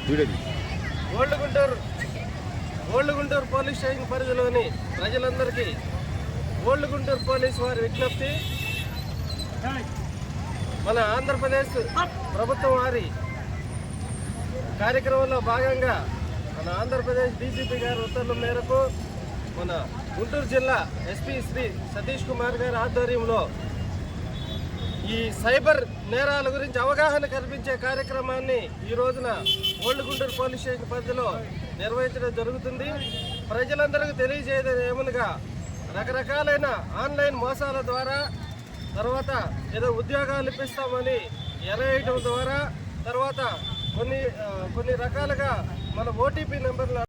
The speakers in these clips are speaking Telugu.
ఓల్డ్ గుంటూరు పోలీస్ స్టేషన్ పరిధిలోని ప్రజలందరికీ ఓల్డ్ గుంటూరు పోలీసు వారి విజ్ఞప్తి. మన ఆంధ్రప్రదేశ్ ప్రభుత్వం వారి కార్యక్రమంలో భాగంగా మన ఆంధ్రప్రదేశ్ డీజీపీ గారి ఉత్తర్వుల మేరకు మన గుంటూరు జిల్లా ఎస్పీ శ్రీ సతీష్ కుమార్ గారి ఆధ్వర్యంలో ఈ సైబర్ నేరాల గురించి అవగాహన కల్పించే కార్యక్రమాన్ని ఈ రోజున ఓల్డ్ గుంటూరు పోలీస్ స్టేషన్ పరిధిలో నిర్వహించడం జరుగుతుంది. ప్రజలందరికీ తెలియజేయడం ఏమనగా రకరకాలైన ఆన్లైన్ మోసాల ద్వారా, తర్వాత ఏదో ఉద్యోగాలు ఇప్పిస్తామని ఎరవేయటం ద్వారా, తర్వాత కొన్ని రకాలుగా మన ఓటీపీ నెంబర్లు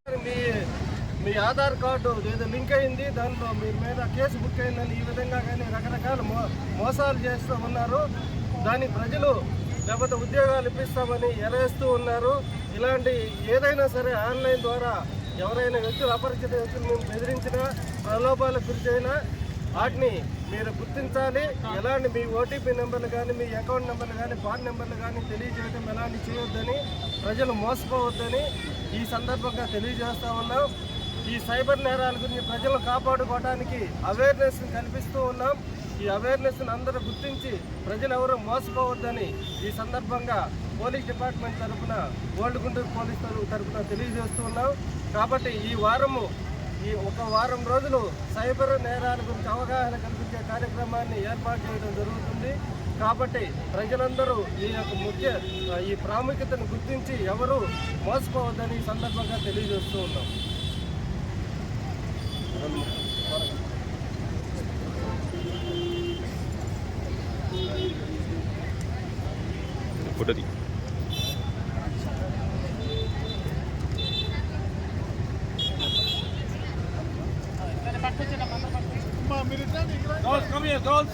మీ ఆధార్ కార్డు ఏదో లింక్ అయింది, దాంట్లో మీ మీద కేసు బుక్ అయిందని ఈ విధంగా కానీ రకరకాల మోసాలు చేస్తూ ఉన్నారు. దానికి ప్రజలు లేకపోతే ఉద్యోగాలు ఇప్పిస్తామని ఎరేస్తూ ఉన్నారు. ఇలాంటి ఏదైనా సరే ఆన్లైన్ ద్వారా ఎవరైనా వ్యక్తులు, అపరిచిత వ్యక్తులు మేము బెదిరించినా, ప్రలోభాలకు గురి చేసినా వాటిని మీరు గుర్తించాలి. ఎలాంటి మీ ఓటీపీ నెంబర్లు కానీ, మీ అకౌంట్ నెంబర్లు కానీ, పాన్ నెంబర్లు కానీ తెలియజేయడం ఎలాంటి చేయొద్దని, ప్రజలు మోసపోవద్దని ఈ సందర్భంగా తెలియజేస్తూ ఉన్నాం. ఈ సైబర్ నేరాల గురించి ప్రజలను కాపాడుకోవడానికి అవేర్నెస్ కల్పిస్తూ ఉన్నాం. ఈ అవేర్నెస్ని అందరూ గుర్తించి ప్రజలు ఎవరు మోసపోవద్దని ఈ సందర్భంగా పోలీస్ డిపార్ట్మెంట్ తరఫున, ఓల్డ్ గుంటూరు పోలీస్ తరఫున తెలియజేస్తూ ఉన్నాం. కాబట్టి ఈ ఒక వారం రోజులు సైబర్ నేరాల గురించి అవగాహన కల్పించే కార్యక్రమాన్ని ఏర్పాటు చేయడం జరుగుతుంది. కాబట్టి ప్రజలందరూ ఈ ప్రాముఖ్యతను గుర్తించి ఎవరు మోసపోవద్దని ఈ సందర్భంగా తెలియజేస్తూ ఉన్నాం. Girls, come here, girls.